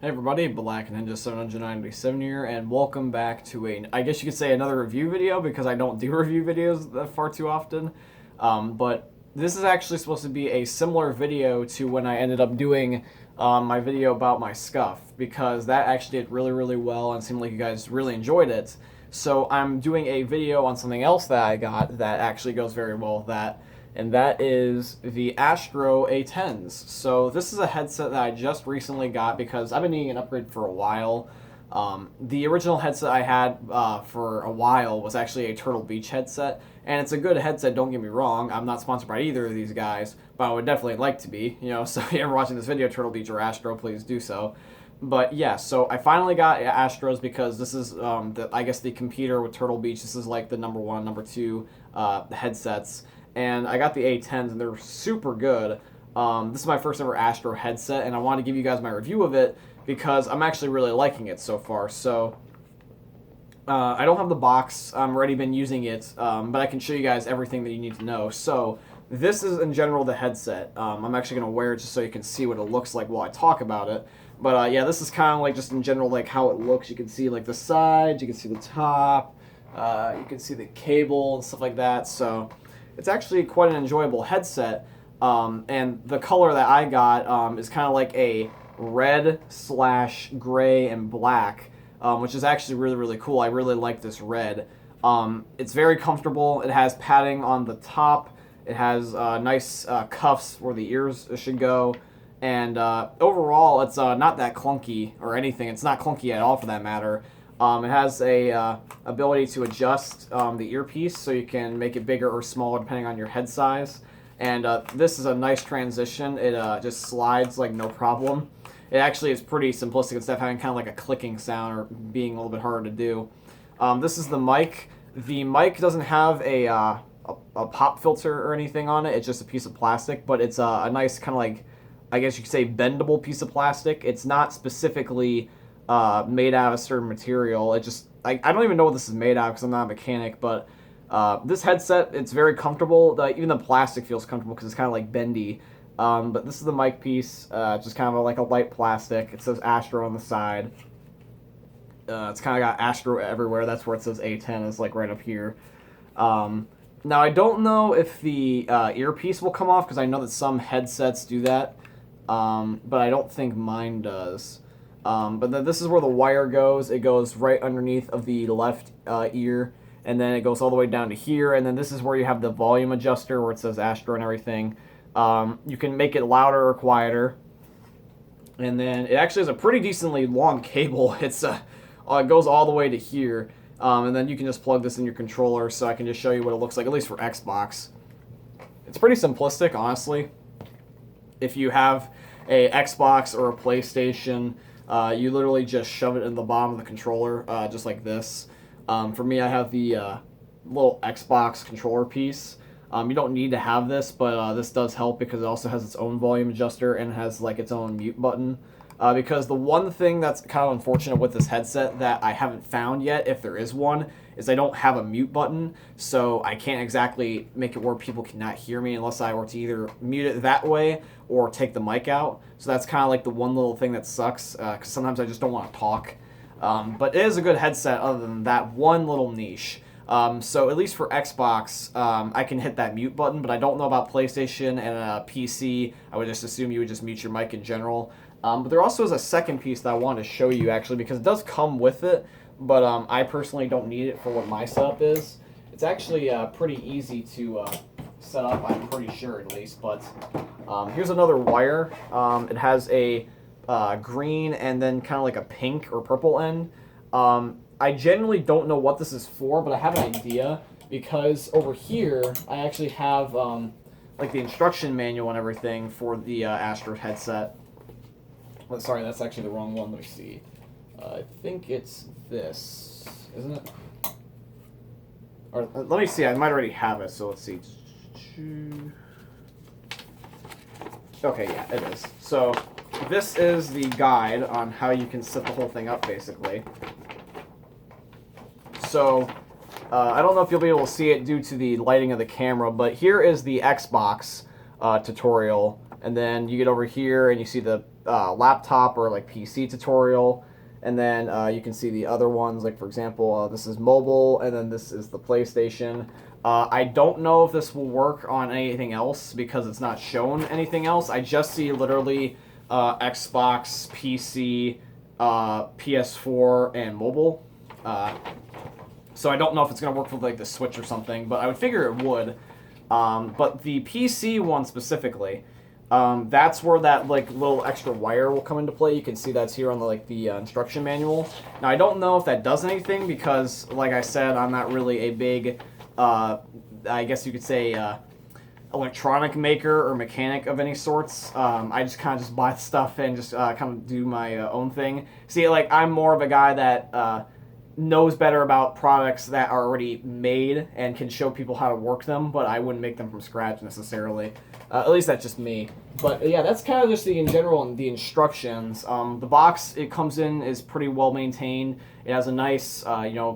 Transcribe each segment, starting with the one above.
Hey everybody, Black Ninja 797 here, and welcome back to I guess you could say another review video because I don't do review videos that far too often. But this is actually supposed to be a similar video to when I ended up doing my video about my scuff, because that actually did really, really well and seemed like you guys really enjoyed it. So I'm doing a video on something else that I got that actually goes very well with that, and that is the ASTRO A10s. So this is a headset that I just recently got because I've been needing an upgrade for a while. The original headset I had for a while was actually a Turtle Beach headset, and it's a good headset, don't get me wrong. I'm not sponsored by either of these guys, but I would definitely like to be, so if you're ever watching this video, Turtle Beach or ASTRO, please do so. But yeah, so I finally got Astros because this is, I guess, the computer with Turtle Beach. This is like the number one, number two headsets. And I got the A10s, and they're super good. This is my first ever Astro headset, and I want to give you guys my review of it because I'm actually really liking it so far. So I don't have the box. I've already been using it, but I can show you guys everything that you need to know. So this is, in general, the headset. I'm actually going to wear it just so you can see what it looks like while I talk about it. But yeah, this is kind of like just in general like how it looks. You can see like the sides, you can see the top, you can see the cable and stuff like that. So it's actually quite an enjoyable headset. And the color that I got is kind of like a red slash gray and black, which is actually really, really cool. I really like this red. It's very comfortable. It has padding on the top. It has nice cuffs where the ears should go. And overall, it's not that clunky or anything. It's not clunky at all, for that matter. It has a ability to adjust the earpiece, so you can make it bigger or smaller depending on your head size. And this is a nice transition. It just slides like no problem. It actually is pretty simplistic instead of having kind of like a clicking sound or being a little bit harder to do. This is the mic. The mic doesn't have a pop filter or anything on it. It's just a piece of plastic, but it's a nice kind of like, I guess you could say, bendable piece of plastic. It's not specifically made out of a certain material. It just, I don't even know what this is made out of because I'm not a mechanic, but this headset, it's very comfortable. Even the plastic feels comfortable because it's kind of like bendy. But this is the mic piece, just kind of like a light plastic. It says Astro on the side. It's kind of got Astro everywhere. That's where it says A10 is, like right up here. Now, I don't know if the earpiece will come off because I know that some headsets do that, but I don't think mine does. But then this is where the wire goes. It goes right underneath of the left ear, and then it goes all the way down to here, and then this is where you have the volume adjuster where it says Astro and everything. You can make it louder or quieter, and then it actually has a pretty decently long cable. It goes all the way to here, and then you can just plug this in your controller, so I can just show you what it looks like, at least for Xbox. It's pretty simplistic, honestly. If you have a Xbox or a PlayStation, you literally just shove it in the bottom of the controller, just like this. For me, I have the little Xbox controller piece. You don't need to have this, but this does help because it also has its own volume adjuster and has like its own mute button. Because the one thing that's kind of unfortunate with this headset that I haven't found yet, if there is one, is I don't have a mute button, so I can't exactly make it where people cannot hear me unless I were to either mute it that way or take the mic out. So that's kind of like the one little thing that sucks, because sometimes I just don't want to talk. But it is a good headset other than that one little niche. So at least for Xbox, I can hit that mute button, but I don't know about PlayStation and PC. I would just assume you would just mute your mic in general. But there also is a second piece that I wanted to show you, actually, because it does come with it, but I personally don't need it for what my setup is. It's actually pretty easy to set up, I'm pretty sure, at least. But here's another wire. It has a green and then kind of like a pink or purple end. I generally don't know what this is for, but I have an idea, because over here I actually have like the instruction manual and everything for the Astro headset. Well, sorry, that's actually the wrong one. Let me see. I think it's this, isn't it? Or let me see. I might already have it. So let's see. Okay, yeah, it is. So this is the guide on how you can set the whole thing up, basically. So I don't know if you'll be able to see it due to the lighting of the camera, but here is the Xbox tutorial, and then you get over here and you see the laptop or like PC tutorial. And then you can see the other ones, like for example, this is mobile, and then this is the PlayStation. I don't know if this will work on anything else because it's not shown anything else. I just see literally Xbox, PC, PS4, and mobile. So I don't know if it's going to work for like the Switch or something, but I would figure it would. But the PC one specifically, that's where that like little extra wire will come into play. You can see that's here on the instruction manual. Now I don't know if that does anything because, like I said, I'm not really a big, I guess you could say, electronic maker or mechanic of any sorts. I just kind of just buy stuff and just kind of do my own thing. See, like I'm more of a guy that knows better about products that are already made and can show people how to work them, but I wouldn't make them from scratch necessarily. At least that's just me. But yeah, that's kind of just in general and the instructions. The box it comes in is pretty well maintained. It has a nice,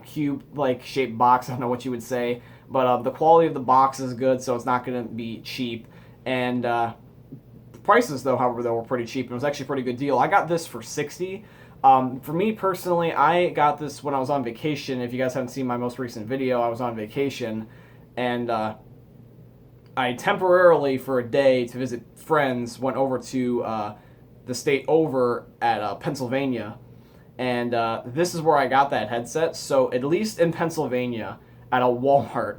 cube-like shaped box. I don't know what you would say, but the quality of the box is good, so it's not going to be cheap. And prices, though, however, were pretty cheap. It was actually a pretty good deal. I got this for $60. For me personally, I got this when I was on vacation. If you guys haven't seen my most recent video, I was on vacation, and I temporarily, for a day to visit friends, went over to the state over at Pennsylvania, and this is where I got that headset. So at least in Pennsylvania, at a Walmart,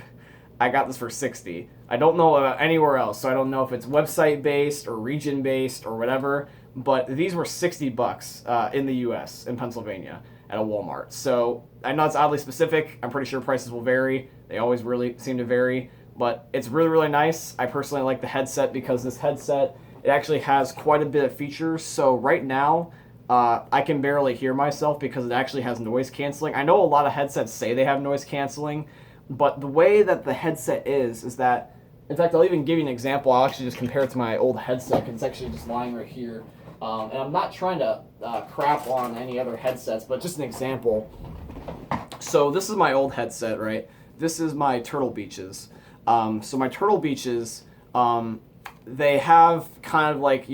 I got this for $60. I don't know about anywhere else, so I don't know if it's website-based or region-based or whatever, but these were $60 in the U.S., in Pennsylvania, at a Walmart. So I know it's oddly specific. I'm pretty sure prices will vary. They always really seem to vary, but it's really, really nice. I personally like the headset because this headset, it actually has quite a bit of features. So right now, I can barely hear myself because it actually has noise canceling. I know a lot of headsets say they have noise canceling, but the way that the headset is that, in fact, I'll even give you an example. I'll actually just compare it to my old headset because it's actually just lying right here. And I'm not trying to crap on any other headsets, but just an example. So this is my old headset, right? This is my Turtle Beaches. So my Turtle Beaches, they have kind of like,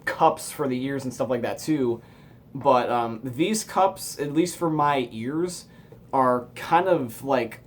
cups for the ears and stuff like that too. But these cups, at least for my ears, are kind of like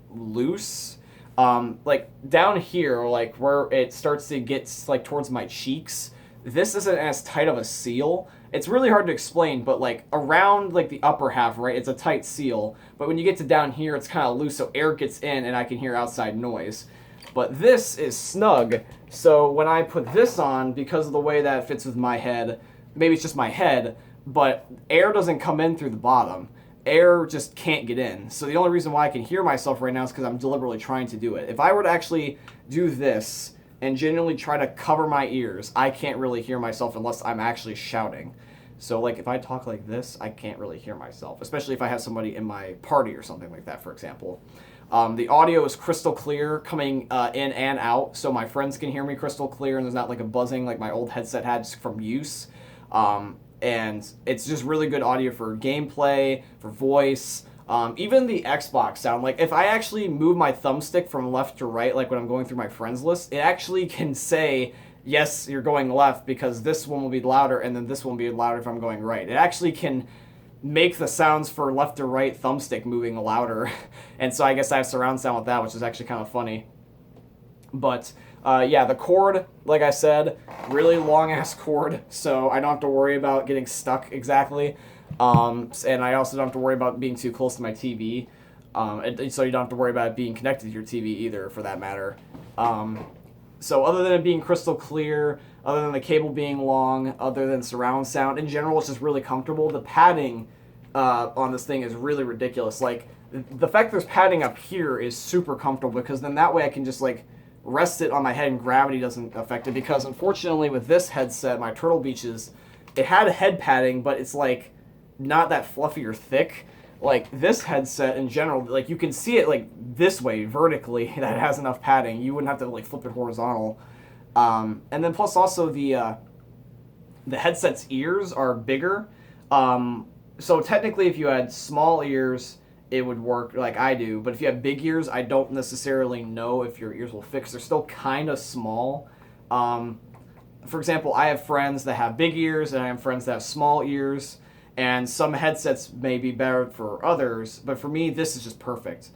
loose. Like down here, like where it starts to get like towards my cheeks, this isn't as tight of a seal. It's really hard to explain, but like around like the upper half, right, it's a tight seal. But when you get to down here, it's kind of loose, so air gets in and I can hear outside noise. But this is snug, so when I put this on, because of the way that it fits with my head, maybe it's just my head, but air doesn't come in through the bottom. Air just can't get in. So the only reason why I can hear myself right now is because I'm deliberately trying to do it. If I were to actually do this and genuinely try to cover my ears, I can't really hear myself unless I'm actually shouting. So like if I talk like this, I can't really hear myself, especially if I have somebody in my party or something like that, for example. The audio is crystal clear coming in and out, so my friends can hear me crystal clear and there's not like a buzzing like my old headset had from use. And it's just really good audio for gameplay, for voice, even the Xbox sound. Like if I actually move my thumbstick from left to right, like when I'm going through my friends list, it actually can say, yes, you're going left because this one will be louder and then this one will be louder if I'm going right. It actually can make the sounds for left to right thumbstick moving louder. And so I guess I have surround sound with that, which is actually kind of funny. But yeah, the cord, like I said, really long ass cord, so I don't have to worry about getting stuck exactly. And I also don't have to worry about being too close to my TV. So you don't have to worry about it being connected to your TV either, for that matter. So other than it being crystal clear, other than the cable being long, other than surround sound, in general, it's just really comfortable. The padding on this thing is really ridiculous. Like, the fact there's padding up here is super comfortable because then that way I can just, like, rest it on my head and gravity doesn't affect it. Because, unfortunately, with this headset, my Turtle Beaches, it had head padding, but it's, like, not that fluffy or thick. Like, this headset in general, like, you can see it, like, this way, vertically, that it has enough padding. You wouldn't have to, like, flip it horizontal. And then plus also the headset's ears are bigger. So technically if you had small ears, it would work like I do. But if you have big ears, I don't necessarily know if your ears will fix. They're still kind of small. for example, I have friends that have big ears and I have friends that have small ears, and some headsets may be better for others, but for me, this is just perfect.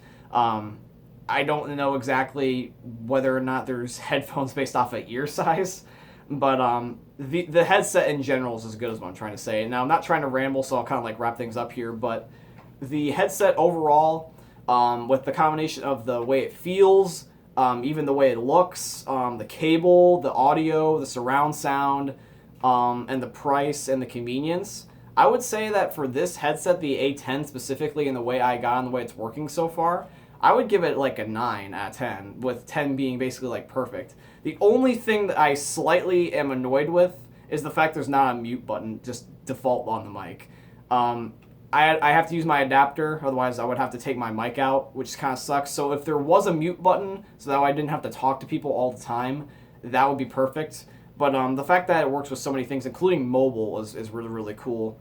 I don't know exactly whether or not there's headphones based off of ear size, but the headset in general is as good as what I'm trying to say. Now, I'm not trying to ramble, so I'll kind of like wrap things up here, but the headset overall, with the combination of the way it feels, even the way it looks, the cable, the audio, the surround sound, and the price and the convenience, I would say that for this headset, the A10 specifically, and the way I got and the way it's working so far, I would give it like a 9 out of 10, with 10 being basically like perfect. The only thing that I slightly am annoyed with is the fact there's not a mute button, just default on the mic. I have to use my adapter, otherwise I would have to take my mic out, which kind of sucks. So if there was a mute button, so that I didn't have to talk to people all the time, that would be perfect. But the fact that it works with so many things, including mobile, is really, really cool.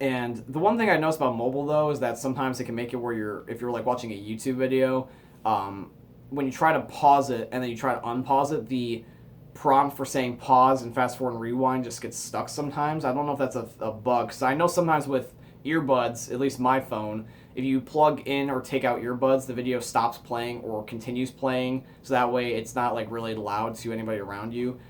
And the one thing I noticed about mobile, though, is that sometimes it can make it where if you're like watching a YouTube video, when you try to pause it and then you try to unpause it, the prompt for saying pause and fast forward and rewind just gets stuck sometimes. I don't know if that's a bug, because I know sometimes with earbuds, at least my phone, if you plug in or take out earbuds, the video stops playing or continues playing, so that way it's not like really loud to anybody around you.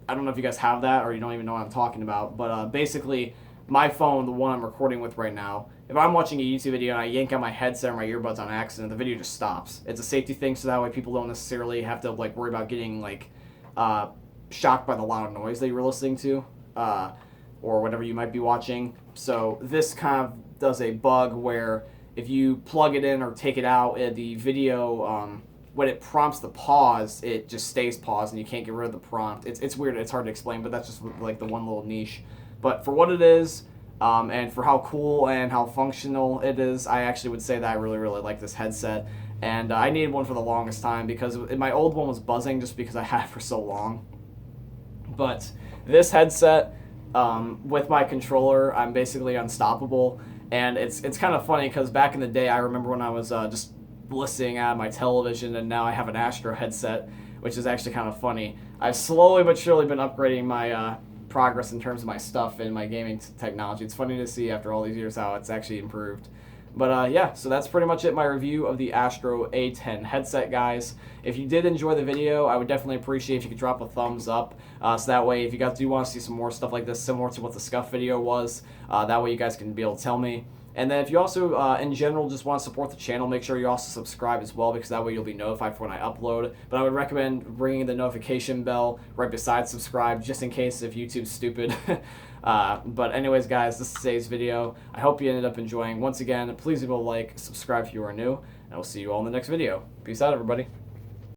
I don't know if you guys have that or you don't even know what I'm talking about, but basically my phone, the one I'm recording with right now, if I'm watching a YouTube video and I yank out my headset or my earbuds on accident, the video just stops. It's a safety thing, so that way people don't necessarily have to like worry about getting like shocked by the loud noise that you were listening to, or whatever you might be watching. So this kind of does a bug where if you plug it in or take it out, the video, when it prompts the pause, it just stays paused and you can't get rid of the prompt. It's weird, it's hard to explain, but that's just like the one little niche. But for what it is, and for how cool and how functional it is, I actually would say that I really, really like this headset. And I needed one for the longest time because my old one was buzzing just because I had it for so long. But this headset, with my controller, I'm basically unstoppable. And it's kind of funny because back in the day, I remember when I was just listening at my television, and now I have an ASTRO headset, which is actually kind of funny. I've slowly but surely been upgrading my progress in terms of my stuff and my gaming technology. It's funny to see after all these years how it's actually improved. But yeah, so that's pretty much it, my review of the ASTRO A10 headset, guys. If you did enjoy the video, I would definitely appreciate if you could drop a thumbs up. So that way, if you guys do want to see some more stuff like this, similar to what the Scuff video was, that way you guys can be able to tell me. And then if you also, in general, just want to support the channel, make sure you also subscribe as well, because that way you'll be notified for when I upload. But I would recommend ringing the notification bell right beside subscribe, just in case if YouTube's stupid. But anyways, guys, this is today's video. I hope you ended up enjoying. Once again, please leave a like, subscribe if you are new, and I will see you all in the next video. Peace out, everybody.